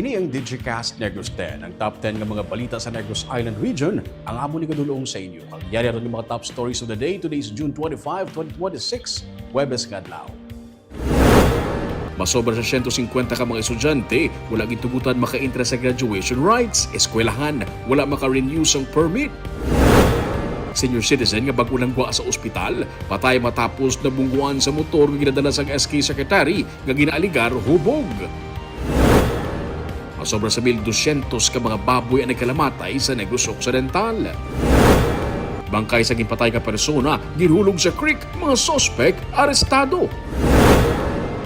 Kini ang Digicast Negros X, ang top 10 ng mga balita sa Negros Island region. Ang amo ni kadulong sa inyo. Ang yari rin yung mga top stories of the day. Today is June 25, 2026, Huwebes Kadlaw. Masobra sa 150 ka mga estudyante, wala gitugutan maka-intra sa graduation rights, eskwelahan, wala maka-renew sang permit. Senior citizen nga bago gwa sa ospital, patay matapos nabungguan sa motor nga ginadala sa SK Secretary nga ginaaligar hubog. Masobra sa 1,200 ka mga baboy ang nagkalamatay sa Negros Occidental. Bangkay sa ginpatay ka persona, ginhulog sa creek, mga sospek, arestado.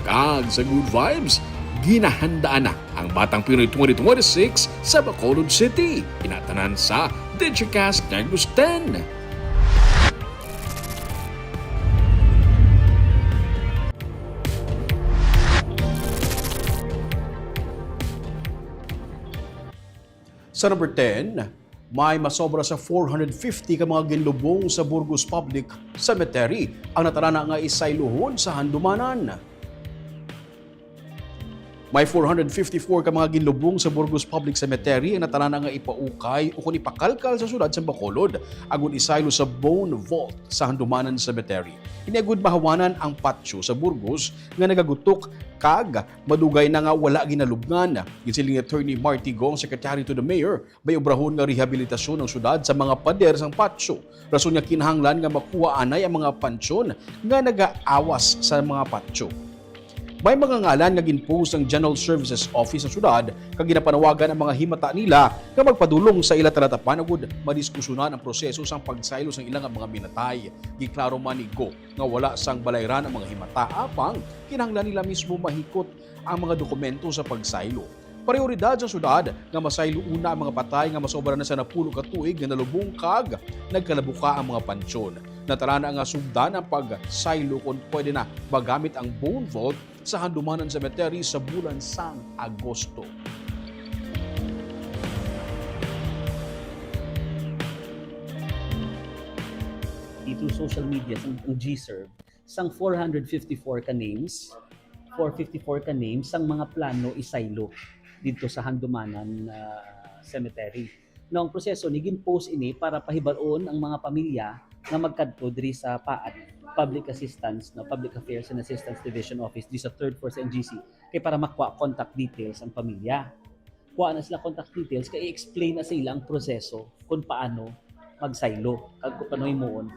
Kag sa good vibes, ginahandaan na ang Batang Pinoy 2026 sa Bacolod City. Inatanan sa Digicast Negros X. Sa number 10, may masobra sa 450 ka mga ginlubong sa Burgos Public Cemetery ang natarana nga isayluhon sa handumanan. May 454 ka mga ginlubong sa Burgos Public Cemetery ang natarana nga ipaukay o kung ipakalkal sa syudad sa Bacolod agon isaylo sa Bone Vault sa Handumanan Cemetery. Iniagud mahawanan ang patio sa Burgos nga nagagutok kag madugay na nga wala ginalubngan. Gisiling ni Attorney Marty Gong, Secretary to the Mayor, may obrahon nga rehabilitasyon ng syudad sa mga pader sang patio. Rason nga kinahanglan nga makuha anay ang mga pansyon nga nagaawas sa mga patio. May mga ngalan nga ginpost ang General Services Office sa syudad kag ginapanawagan ang mga himata nila nga magpadulong sa ila talatapan agud madiskusyonan ang proseso sang pagsaylo sang ilang mga minatay. Giklaro man ni Go nga wala sang balayran ang mga himata apang kinahanglan nila mismo mahikot ang mga dokumento sa pagsaylo. Prioridad sa syudad nga masaylo una ang mga patay nga masobra na sa 10 ka tuig nga nalubong kag nagkalabuka ang mga pansyon. Natarana nga sugdan ang pagsaylo kung pwede na magamit ang Bone Vault sa Handumanan Cemetery sa bulan sang Agosto. Through social media, ang G-Serve, sang 454 ka names, 454 ka names, sang mga plano isaylo dito sa Handumanan Cemetery. Noong proseso ni ginpost ini para pahibaron ang mga pamilya nga magkadto diri sa PAAD, Public Assistance, Public Affairs and Assistance Division Office di sa 3rd Floor sa NGC kay para makuha contact details ang pamilya. Kuha na sila contact details kay i-explain na sa ila ang proseso kung paano magsaylo kag kung paano himuon.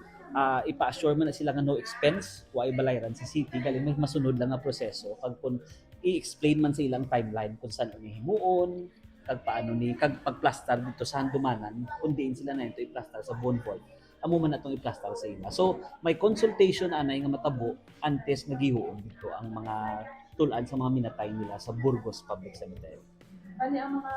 Ipa-assure man na sila nga no expense, wa ibalayran sa city galing may masunod lang nga proseso kag kung i-explain man sa ilang timeline kung saan ni himuon kag paano ni kag pagplaster dito sa Handumanan kung diin sila na ito i-plaster sa Bone Vault amo man natong i-plaster sa ila. So may consultation anay nga matabo antes nagihuon dito ang mga tulan sa mga minatay nila sa Burgos Public Cemetery. Ani ang mga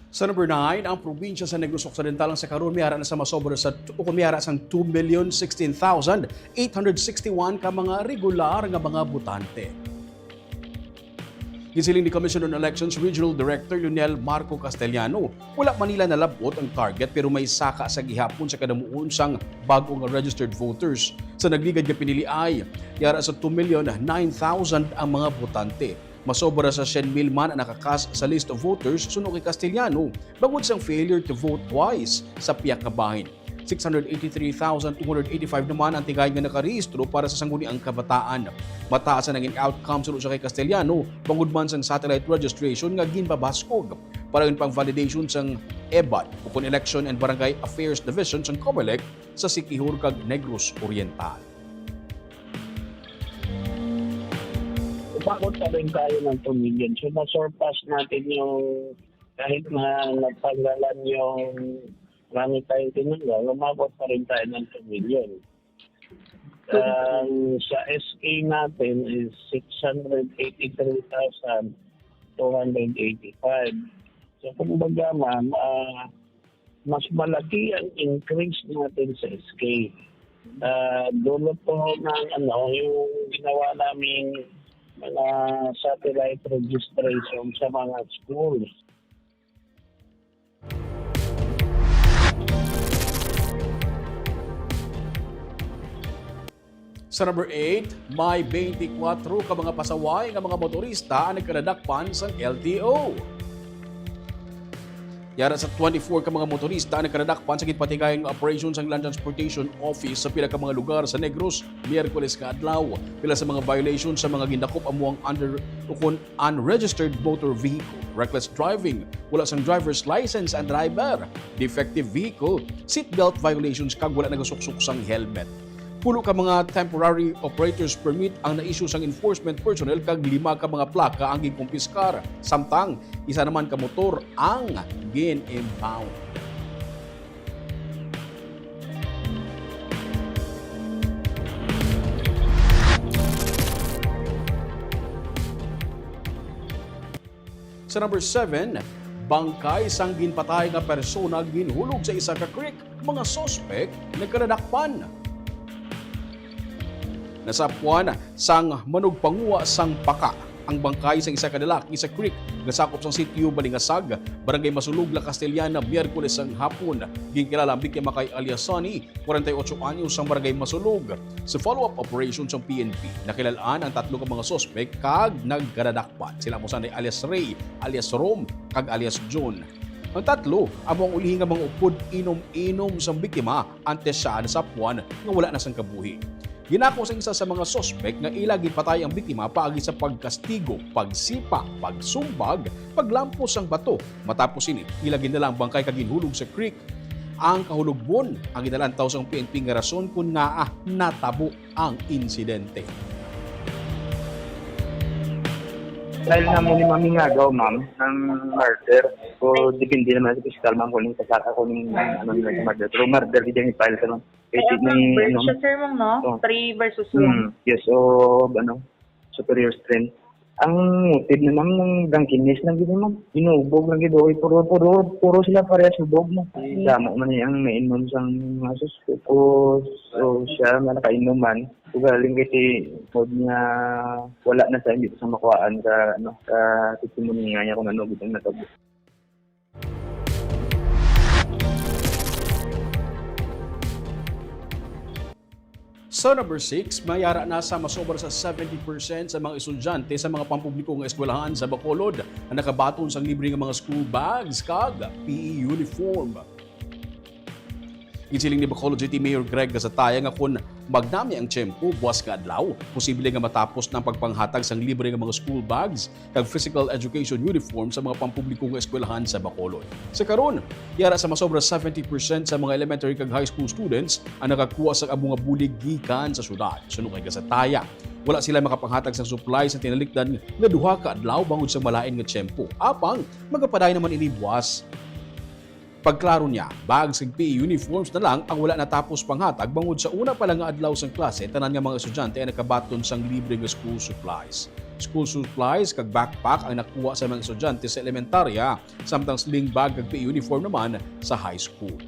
Sa number 9, ang probinsya sa Negros Occidental sa karon miyara na sa masobra sa miyara sang 2,016,861 ka mga regular nga mga botante. Gisiling ni Commission on Elections Regional Director Lionel Marco Castellano, wala man nila nalabot ang target pero may saka sa gihapon sa kadamuon sang bagong registered voters. Sa nagligad nga pinili ay yara sa 2,009,000 ang mga botante. Masobra sa 100,000 man ang nakakas sa list of voters suno kay Castellano bangod sang failure to vote twice sa piyak ka bahin. 683,285 naman ang tigay nga nakarehistro para sa sangguniang kabataan. Mataas ang naging outcome suno sa kay Castellano bangod man sang satellite registration nga ginbabaskog. Para pang validation sang EBAD o kung Election and Barangay Affairs Division sang COMELEC sa Siquijor kag Negros Oriental. Upakot pa rin tayo ng 2 million. So, na-surpass natin yung kahit na nagtanggalan yung marami tayong tinanggal, lumabot pa rin tayo ng 2 million. Sa SK natin is 683,285. So, kumbaga ma'am, mas malaki ang increase natin sa SK. Dulot po ng yung ginawa naming mga satellite registration sa mga schools. Sa number 8, may 24 ka mga pasaway nga mga motorista ang nagkanadakpan sa LTO. Yara sa 24 ka mga motorista ang nagkanadakpan sa gitpatigayang operation sa Land Transportation Office sa pila ka mga lugar sa Negros, Miyerkules kaadlaw. Pila sa mga violations sa mga gindakop amuang unregistered motor vehicle, reckless driving, wala sang driver's license ang driver, defective vehicle, seatbelt violations kag wala nagasuksok sang helmet. Pulo ka mga temporary operators permit ang na-issue sang enforcement personnel kag 5 ka mga plaka ang gikumpiskar. Samtang isa naman ka motor ang gin-impound. Sa number 7, bangkay sang ginpatay nga persona ginhulog sa isa ka creek. Mga sospek nagkanadakpan. Nasapuan sang manugpanguwa sang paka ang bangkay sa isa ka lalaki sa creek gasakop sang sitio Balingasag, Barangay Masulog, La Castellana, Miyerkules sang hapon. Ginkilala ang biktima kay Aliasani, 48 anyos sang Barangay Masulog. Sa follow-up operation sang PNP, nakilalaan ang 3 ka mga sospek kag nagkanadakpan. Sila mo sanay alias Ray, alias Rom, kag alias John. Ang 3, among ulihin nga mga upod inom-inom sang biktima antes siya nasapuan nga wala na sang kabuhi. Ginako sa isa sa mga sospek nga ilagi patay ang biktima paagi sa pagkastigo, pagsipa, pagsumbag, paglampos sang bato. Matapos ini, ilagi na lang bangkay kaginhulog sa creek. Ang kahulogbon ang ginalantaw sa PNP nga rason kung nga natabo ang insidente. Dahil na muli mamingagaw, ma'am, ng murder. So, depende naman sa fiscal, ma'am, kung kasaka ko ng nila sa murder. Pero murder, di dyan i-file sa ma'am. Kaya versus siya, sir, ma'am, no? 3 versus 1. Yes, so, superior strength. Ang motive na ma'am ng drunkenness lang gito, ma'am. Inubog lang gito. Puro sila parehas subog, ma'am. Sama man yung nainom sang mga suspect. So, siya na nakainuman. So, galing kasi mode niya wala na sa hindi sa makuhaan sa testimony nga niya kung ano gito na tabo. Sa number 6, mayara na sa masobra sa 70% sa mga estudyante sa mga pampublikong eskwelahan sa Bacolod na nakabaton sa libre nga mga school bags kag PE uniform. Gisiling ni Bacolod City Mayor Greg Gasataya nga kung magnami ang tiyempo buwas ka adlaw, posible nga matapos ng pagpanghatag sang libre nga mga school bags kag physical education uniform sa mga pampublikong eskwelahan sa Bacolod. Sa karon, yara sa masobra 70% sa mga elementary kag high school students ang nakakuha sa amo nga bulig gikan sa syudad. Suno kay Gasataya, wala sila makapanghatag sa supplies sa tinalikdan nga duha ka adlaw bangod sa malain nga tiyempo. Apang magapaday naman ini buwas. Pagklaro niya, bags ug PE uniforms na lang ang wala natapos panghatag bangod sa una pa lang nga adlaw sang klase tanan nga mga estudyante ay nakabaton sang libre nga school supplies. School supplies kag backpack ang nakuha sa mga estudyante sa elementarya, samtang sling bag kag PE uniform naman sa high school.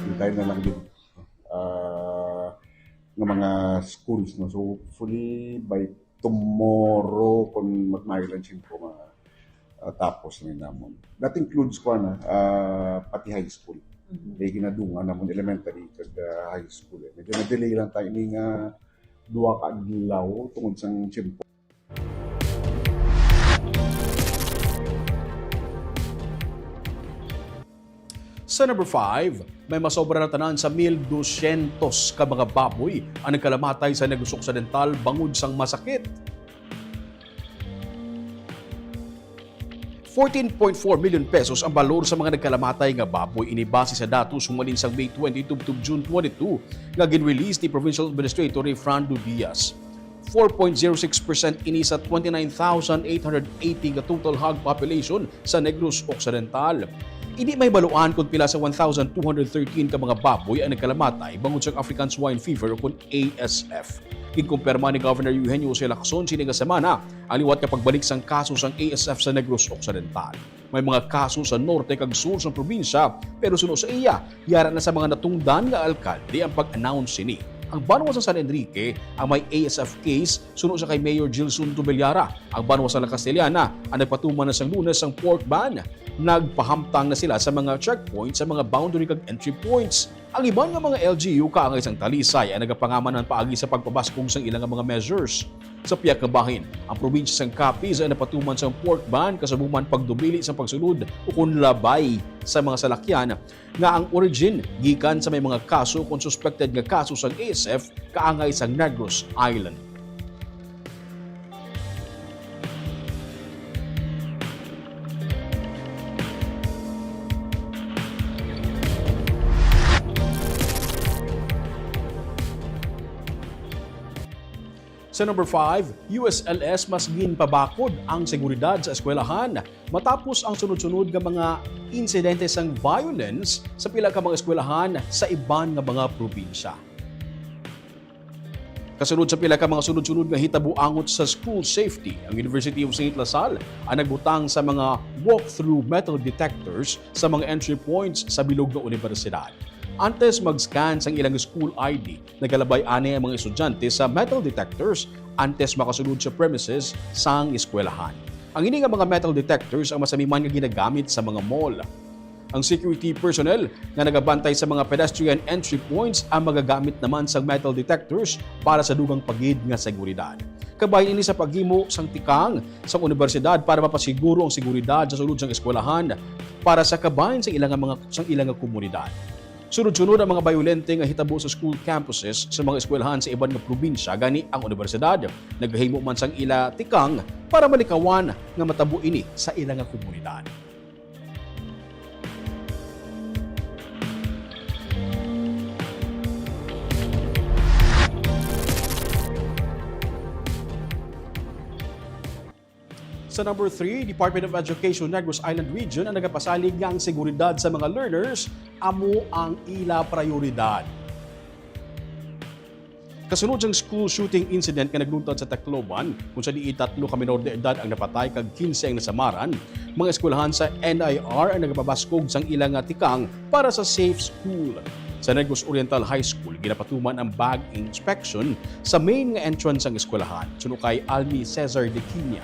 Hintay na lang din ng mga schools, no? So hopefully by tomorrow kung mag-lunch po tapos na namon. That includes ko pati high school. May ginadungan namon elementary kag high school. Medyo na-delay lang tayo ni nga 2 ka adlaw tungod sang tiyempo. Sa number 5, may masobra na tanan sa 1,200 ka mga baboy ang nagkalamatay sa Negros Occidental bangod sang masakit. 14.4 million pesos ang balor sa mga nagkalamatay nga baboy inibase sa datos sumalin sa May 22 to June 22 nga gin-release ni Provincial Administrator Fernando Diaz. 4.06% ini sa 29,880 nga total hog population sa Negros Occidental. Hindi may baluan kung pila sa 1,213 ka mga baboy ang nagkalamatay bangod sa African Swine Fever o kung ASF. Kinkumpirma ni Governor Eugenio Lacson sini nga semana ang liwat nga pagbalik sang kaso sang ASF sa Negros Occidental. May mga kaso sa norte kag sur sa probinsya pero suno sa iya, yara na sa mga natungdan nga alkalde ang pag-announce sini. Ang Banwa sa San Enrique ang may ASF case suno sa kay Mayor Gilson Tubelyara. Ang Banwa sa La Castellana ang nagpatuman na sang Lunes ang pork ban. Nagpahamtang na sila sa mga checkpoints sa mga boundary kag entry points. Ang iban nga mga LGU kaangay sang talisay ay nagapangaman ng paagi sa pagpabaskog sang ilang mga measures. Sa piyak nga bahin, ang probinsya sang Capiz ay napatuman sa pork ban kasabuman pagdumili sa pagsulod o kung labay sa mga salakyan nga ang origin gikan sa may mga kaso kung suspected nga kaso sang ASF kaangay sang Negros Island. Sa number 5, USLS mas ginpabakod ang seguridad sa eskwelahan matapos ang sunod-sunod nga mga insidente sang violence sa pila ka mga eskwelahan sa iban nga mga probinsya. Kasunod sa pila ka mga sunod-sunod nga hitabuangot sa school safety, ang University of St. Lasal ang nagbutang sa mga walk-through metal detectors sa mga entry points sa bilog nga universidad. Antes mag-scan sang ilang school ID, nagalabay ani ang mga estudyante sa metal detectors antes makasulod sa premises sang eskwelahan. Ang ini nga mga metal detectors ang masamiman nga ginagamit sa mga mall. Ang security personnel nga nagabantay sa mga pedestrian entry points ang magagamit naman sang metal detectors para sa dugang pagid nga seguridad. Kabahin ini sa paghimo sang tikang sa universidad para mapasiguro ang seguridad sa sulod sang eskwelahan para sa kabahin sa ilang komunidad. Sunod-sunod ang mga bayolente nga hitabo sa school campuses sa mga eskwelahan sa iban nga probinsya gani ang universidad naghahimo man sang ila tikang para malikawan nga matabo ini sa ilang nga komunidad. Sa number 3, Department of Education Negros Island Region ang nagapasalig nga ang seguridad sa mga learners amo ang ila prioridad. Kasunod sang school shooting incident nga nagluntad sa Tacloban kung sa diit 3 ka menor de edad ang napatay kag 15 ang nasamaran, mga eskwelahan sa NIR ang nagapabaskog sang ilang nga tikang para sa safe school. Sa Negros Oriental High School, ginapatuman ang bag inspection sa main nga entrance ng eskwelahan. Suno kay Almi Cesar de Quina.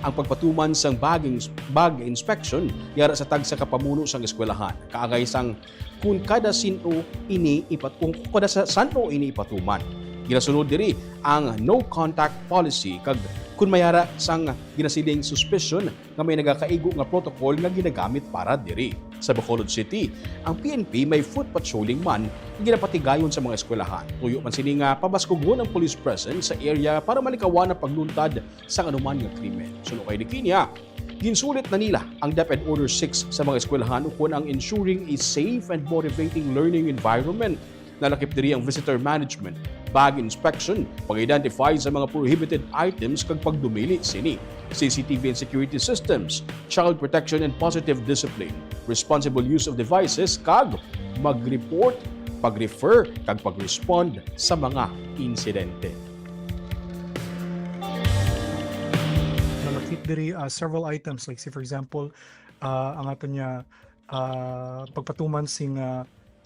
Ang pagpatuman sang bag inspection yara sa tag sa kapamuno sang eskwelahan. Kaagay sang kung kada sino ini ipatuman. Ginasunod diri ang no contact policy kag kung mayara sang ginasiling suspicion nga may nagakaigo nga protocol nga ginagamit para diri. Sa Bacolod City, ang PNP may foot patrolling man ginapatigayon sa mga eskwelahan. Tuyo man sini nga pabaskogon ang police presence sa area para malikawan ang pagluntad sa anuman nga krimen. Suno kay Dikinya, ginsulit na nila ang DepEd Order 6 sa mga eskwelahan ukon ang ensuring a safe and motivating learning environment. Nalakip diri ang visitor management, bag inspection, pag-identify sa mga prohibited items kag pagdumili sini, CCTV and security systems, child protection and positive discipline, responsible use of devices kag mag-report, pag-refer kag pag-respond sa mga insidente. Nalakip diri several items like say for example ang ato niya pagpatuman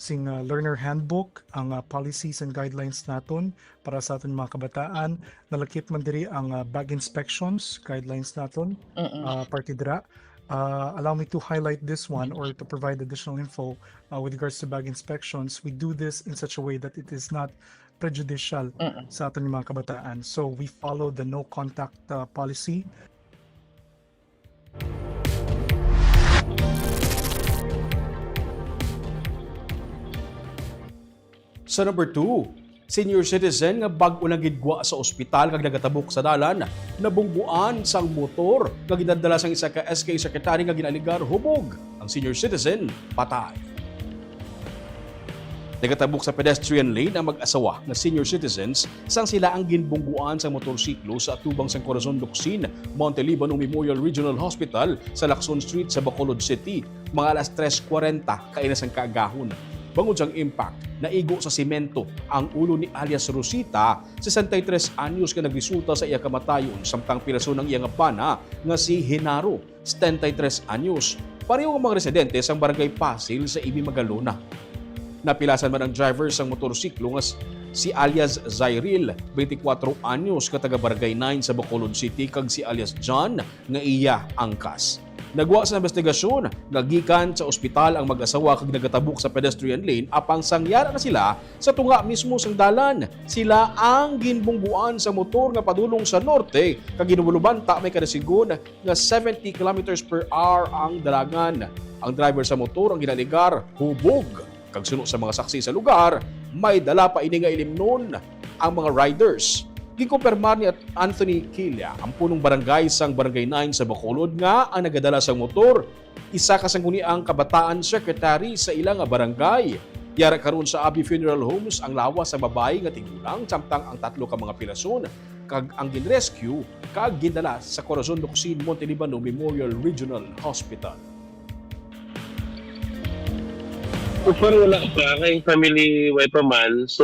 sing learner handbook, ang policies and guidelines naton para sa aton mga kabataan. Nalakip man diri ang bag inspections guidelines naton parte dira. Allow me to highlight this one or to provide additional info with regards to bag inspections. We do this in such a way that it is not prejudicial sa aton mga kabataan. So we follow the no contact policy. Sa number 2, senior citizen nga bag-o nang gidwa sa ospital kag nagatabok sa dalan, nabungbuan sang motor nga ginadala sang isa ka SK secretary nga ginaligar hubog. Ang senior citizen patay. Nagatabok sa pedestrian lane ang mag-asawa na senior citizens sang sila ang ginbungguan sa motorsiklo sa atubang sang Corazon Locsin, Montelibano Memorial Regional Hospital sa Lacson Street sa Bacolod City, mga alas 3:40 kainas ang kaagahon. Bangod sang impact, naigo sa simento ang ulo ni alias Rosita, 63 anyos nga nagresulta sa iya kamatayon samtang piraso ng iyang pana nga si Henaro, 73 anyos. Pareho ang mga residente sang barangay Pasil sa Ibi Magalona. Napilasan man ang driver sang motorsiklo Si alias Zairil, 24 anyos, ka taga Barangay 9 sa Bacolod City, kag si alias John nga iya angkas. Nagwa sa investigasyon, nagikan sa ospital ang mag-asawa kag nagatabok sa pedestrian lane apang sangyara na sila sa tunga mismo sang dalan. Sila ang ginbungguan sa motor nga padulong sa norte kag ginubuluban ta may kadasigon nga 70 kilometers per hour ang dalangan. Ang driver sa motor ang ginaligar hubog. Kag suno sa mga saksi sa lugar, may dala pa ini nga ilimnon ang mga riders. Gikumpirmar ni Anthony Quilla, ang punong barangay sang Barangay 9 sa Bacolod nga ang nagadala sa motor. Isa kasanguni ang kabataan secretary sa ilang barangay. Yara karon sa Abbey Funeral Homes ang lawas sa babae nga tigulang samtang ang 3 ka mga pilason kag ang ginrescue kag gindala sa Corazon Luxin Montelibano Memorial Regional Hospital. Parang wala pa, kay family wife pa man. So,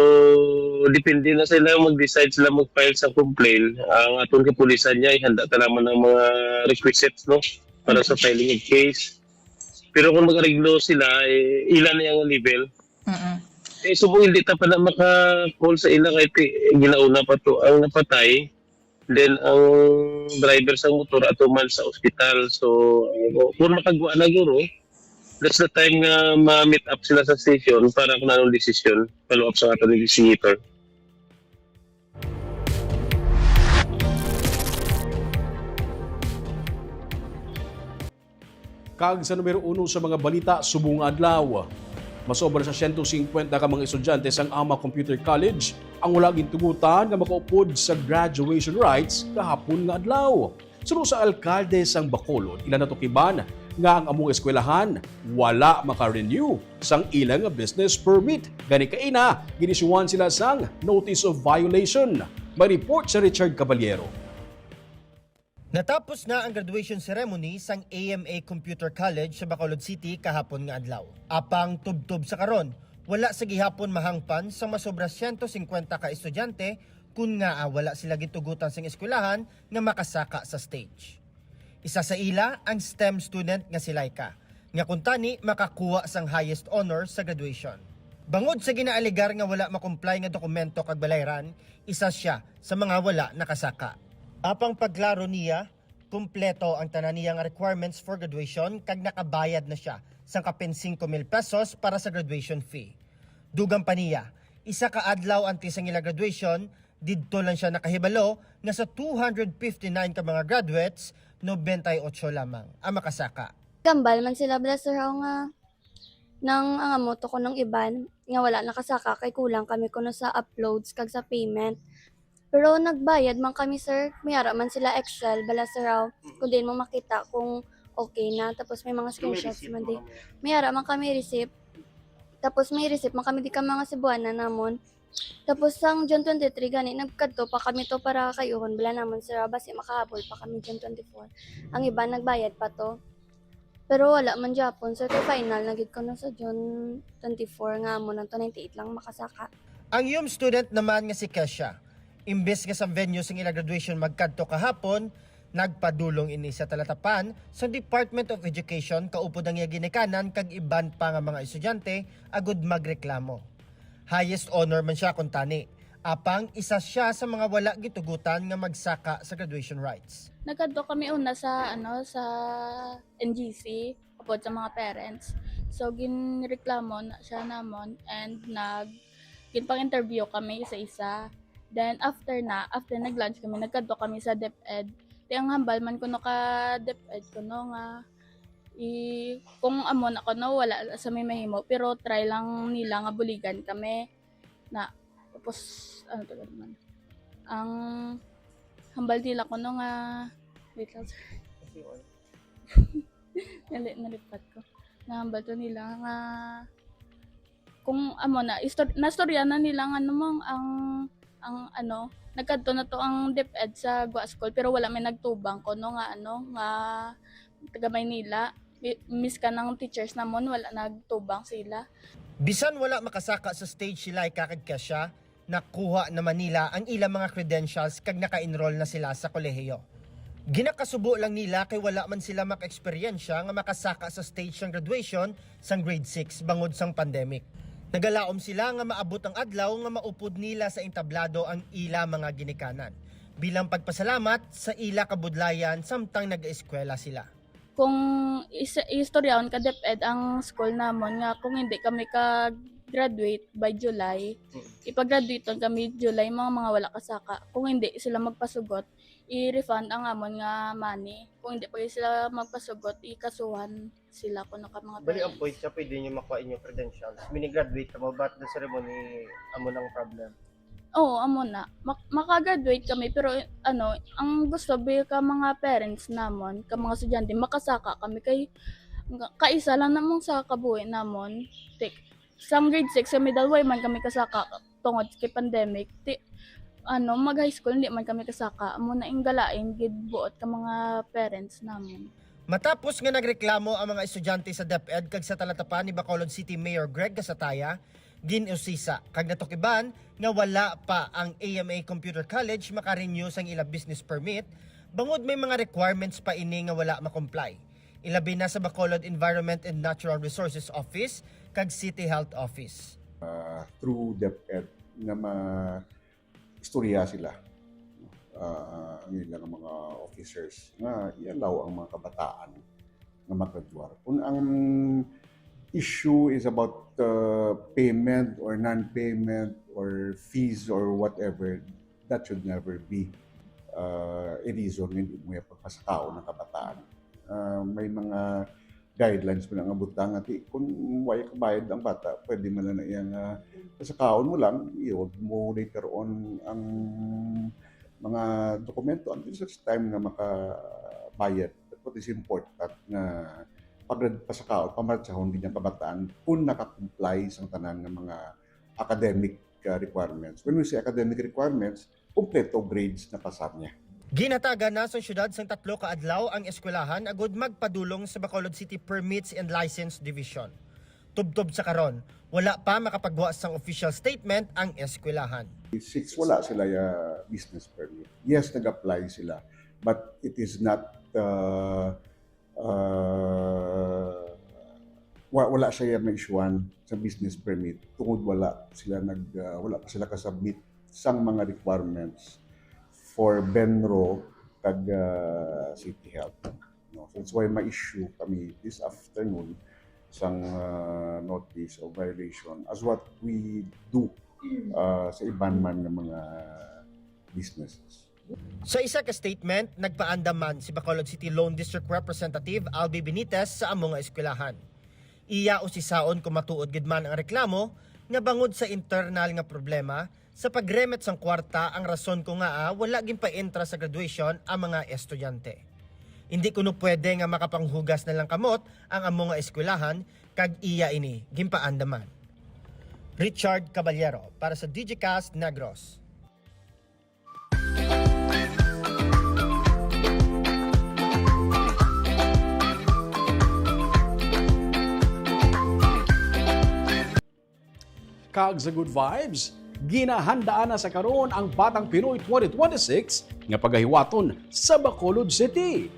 depende na sila mag-decide sila mag-file sa complaint. Ang atong kapulisan niya, ihanda ta naman ng mga requisites, no? Para sa filing of case. Pero kung mag-ariglo sila, ilan na yung level. Subong hindi ta pa na maka-call sa ila kahit ginauna pa to ang napatay. Then, ang driver sa motor atuman sa ospital. So, kung makagawa na guro, that's the time nga ma-meet up sila sa station para kung anong desisyon, follow up sa ating investigator. Kag sa numero 1 sa mga balita, subong adlaw. Masobra sa 150 ka mga estudyante sang Ama Computer College ang wala gintugutan nga makaupod sa graduation rites kahapon nga adlaw. Suno sa alkalde sang Bacolod, ilan na tukiban nga ang among eskwelahan wala maka-renew sang ilang business permit. Gani kaina, ginisuwan sila sang notice of violation. May report sa Richard Caballero. Natapos na ang graduation ceremony sang AMA Computer College sa Bacolod City kahapon nga adlaw. Apang tubtob sa karon, wala sa gihapon mahangpan sa masobra 150 ka estudyante kun nga wala sila gitugutan sang eskwelahan nga makasaka sa stage. Isa sa ila ang STEM student nga si Laika, nga kuntani makakuha sang highest honor sa graduation. Bangod sa ginaaligar nga wala makomply nga dokumento kag balayran, isa siya sa mga wala nakasaka. Apang paglaro niya, kumpleto ang tanan niya nga requirements for graduation kag nakabayad na siya sang kapin 5,000 pesos para sa graduation fee. Dugang pa niya, isa ka adlaw antes sang ila graduation, didto lang siya nakahibalo nga sa 259 ka mga graduates, 98 lamang ang makasaka. Gambal man sila blaster nga nang ang moto ko ng iban nga wala nakasaka kay kulang kami kuno sa uploads kag sa payment. Pero nagbayad man kami sir, mayara man sila Excel blaster raw kung din mo makita kung okay na, tapos may mga screenshots man di. Mayara man kami receipt. Tapos may receipt man kami di ka mga Cebuana namon. Tapos sang June 23 gani nagkadto pa kami to para kayuhon bala namon sir basi makahabol pa kami June 24. Ang iba nagbayad pa to. Pero wala man Japon sir kay final nagid ko na sa June 24 nga mo nang 98 lang makasaka. Ang yung student naman nga si Kesha, imbes nga sa venue sing ila graduation magkadto kahapon, nagpadulong ini sa talatapan sa Department of Education kaupod ang ginikanan kag iban pa nga mga estudyante agud magreklamo. Highest honor man siya kuntani. Apang isa siya sa mga wala gitugutan nga magsaka sa graduation rites. Nagkadto kami una sa sa NGC upod sa mga parents. So ginreklamo na siya namon and ginpang-interview kami sa isa. Then after nag-lunch kami, nagkadto kami sa DepEd. Di ang hambal man kuno ka DepEd kuno nga kung amon ako no wala sa may mahimo pero try lang nila nga buligan kami na tapos ano to naman ang hambal nila kuno nga wait lang sir nalipat ko na hambal to nila nga kung amo na nastorya na nila nga namang ang ano nagkadto na to ang DepEd sa Gua School pero wala may nagtubang kuno nga nga taga Maynila. Miss ka ng teachers namon wala nagtubang sila. Bisan wala makasaka sa stage sila kag Kesha, nakuha naman nila ang ilang mga credentials kag naka-enroll na sila sa kolehiyo. Ginakasubo lang nila kay wala man sila maka-eksperyensya nga makasaka sa stage ng graduation sang grade 6 bangod sang pandemic. Nagalaom sila nga maabot ang adlaw nga maupod nila sa entablado ang ila mga ginikanan. Bilang pagpasalamat sa ila kabudlayan samtang nag-eskwela sila. Kung istoryaon ka DepEd ang school namon nga kung hindi kami ka-graduate by July, ipag-graduate kami July mga wala kasaka. Kung hindi sila magpasugot, i-refund ang amon nga money. Kung hindi pa sila magpasugot, ikasuhan sila kuno ka mga Bali ang parents. point siya, pwede nyo makuha inyong credentials. Mini-graduate ka mo, but the ceremony, amo ng problem. Oo, amo na. Makagraduate kami pero ang gusto ba ka mga parents namon, ka mga estudyante makasaka kami kay kaisa lang namong sa kabuhi namon. Sa grade 6 sa middle way man kami kasaka tungod kay pandemic. Mag high school hindi man kami kasaka. Amo na ingalain gid buot ka mga parents namon. Matapos nga nagreklamo ang mga estudyante sa DepEd kag sa talatapan ni Bacolod City Mayor Greg Gasataya, ginusisa kag natukiban nga wala pa ang AMA Computer College makarenew sang ila business permit bangod may mga requirements pa ini nga wala makomply. Ilabi na sa Bacolod Environment and Natural Resources Office kag City Health Office. Through DepEd na ma-istorya sila ang ilang mga officers na i-allow ang mga kabataan na mag-graduate. Kung ang issue is about payment or non-payment or fees or whatever, that should never be a reason hindi mo yung pagpasakao ng kabataan. May mga guidelines mo lang ang butang at kung wala kabayad ang bata, pwede mo lang na iyang pasakaon mo lang, i-hold mo later on ang mga dokumento until such time na makabayad. What is important na pagpasakaon, pamartsahon din ang kabataan kung nakakomply sa tanan ng mga academic requirements. When we say academic requirements, kumpleto grades na pasar niya. Ginataga na sa syudad sang 3 ka adlaw ang eskwelahan agud magpadulong sa Bacolod City Permits and License Division. Tubtob sa karon, wala pa makapagwa sang official statement ang eskwelahan. 6 wala sila business permit. Yes, nag-apply sila, but it is not wala siya ma-issuean sa business permit tungod wala pa sila kasubmit sang mga requirements for Benro kag City Health. No? So that's why ma-issue kami this afternoon sang notice of violation as what we do sa iban man ng mga businesses. Sa isa ka statement, nagpaandaman si Bacolod City Lone District Representative Albi Benitez sa among eskwelahan. Iya usisaon kung matuod gid man ang reklamo nga bangod sa internal nga problema sa pagremet sang kwarta ang rason ko nga wala gin pa-entra sa graduation ang mga estudyante. Hindi kuno pwede nga makapanghugas na lang kamot ang among nga eskwelahan kag iya ini gimpaandaman. Richard Caballero para sa Digicast Negros. Kag sa good vibes, ginahandaan na sa karon ang Batang Pinoy 2026 nga pagahiwaton sa Bacolod City.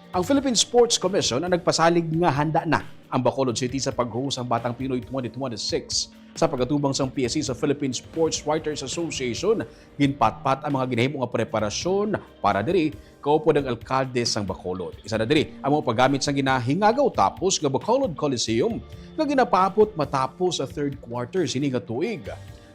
Ang Philippine Sports Commission ang nagpasalig nga handa na ang Bacolod City sa pag-host ang Batang Pinoy 2026. Sa pagkatubang sang PSC sa Philippine Sports Writers Association, ginpatpat ang mga ginahimo nga preparasyon para diri kaupo ng alkalde sang Bacolod. Isa na diri ang mga paggamit sang ginahingagaw tapos nga Bacolod Coliseum nga ginapapot matapos sa third quarter sini nga tuig.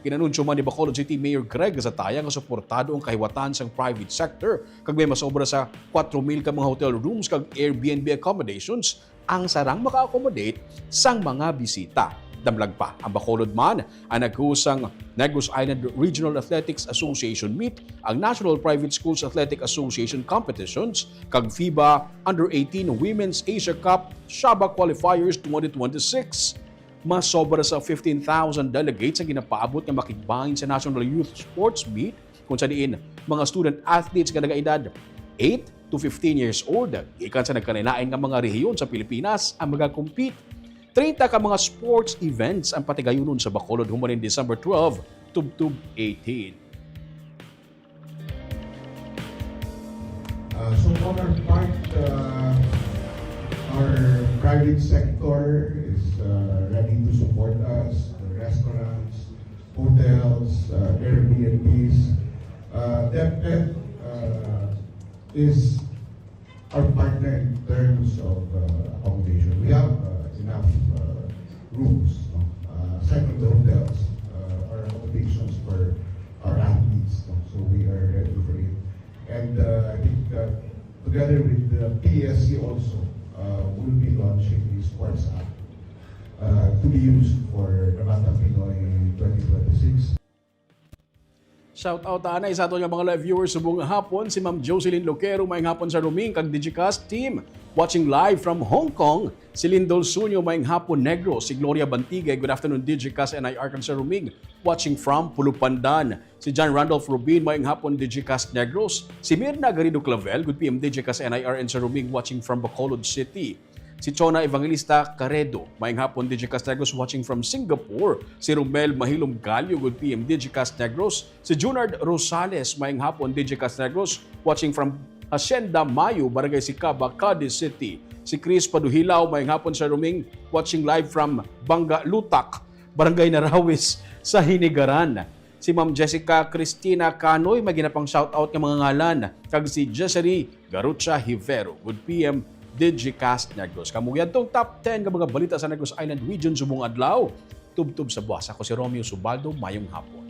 Ginanunsyo man ni Bacolod City Mayor Greg Gasataya nga suportado ang kahiwatan sang private sector kag may masobra sa 4,000 ka mga hotel rooms kag Airbnb accommodations ang sarang maka-accommodate sang mga bisita. Damlag pa ang Bacolod man ang nagkusang Negros Island Regional Athletics Association meet, ang National Private Schools Athletic Association competitions, kag FIBA Under-18 Women's Asia Cup Shaba Qualifiers 2026. Mas sobra sa 15,000 delegates ang ginapaabot nga makigbahin sa National Youth Sports Meet kung sa diin mga student athletes nga nagaedad 8 to 15 years old. Ikan sa nagkaninain nga mga rehiyon sa Pilipinas ang magakompete. 30 ka mga sports events ang patigayunon sa Bacolod humanin December 12, tubtub 18. So on our part, our private sector is ready support us, the restaurants, hotels, Airbnbs. DepEd is our partner in terms of accommodation. We have enough rooms. No? Aside from the hotels, our accommodations for our athletes. No? So we are ready for it. And I think together with the PSC also, we'll be launching the sports app to be used for the Bata Pinoy 2026. Shout out anay sa ato nga mga live viewers subong hapon si Ma'am Jocelyn Loquero maayong hapon sa Ruming kag Digicast team. Watching live from Hong Kong, si Lindol Sunyo maayong hapon Negro, si Gloria Bantigay, good afternoon Digicast NIR kag sa Ruming. Watching from Pulupandan, si John Randolph Rubin maayong hapon Digicast Negros, si Mirna Garrido Clavel, good PM Digicast NIR and sa Ruming watching from Bacolod City. Si Chona Evangelista Caredo, maayong hapon Digicast Negros watching from Singapore. Si Romel Mahilom Galyo, good PM Digicast Negros. Si Junard Rosales, maayong hapon Digicast Negros watching from Hacienda Mayo, Barangay Sicaba, Cadiz City. Si Chris Paduhilaw, maayong hapon sa Ruming watching live from Banga Lutak, Barangay Narawis sa Hinigaran. Si Ma'am Jessica Cristina Canoy, may ginapang shoutout ng mga ngalan. Kag si Jessery Garucha Hivero, good PM Digicast Negros. Kamuyan tong top 10 ka mga balita sa Negros Island Region subong adlaw. Tubtub sa buwas. Ako si Romeo Subaldo, mayong hapon.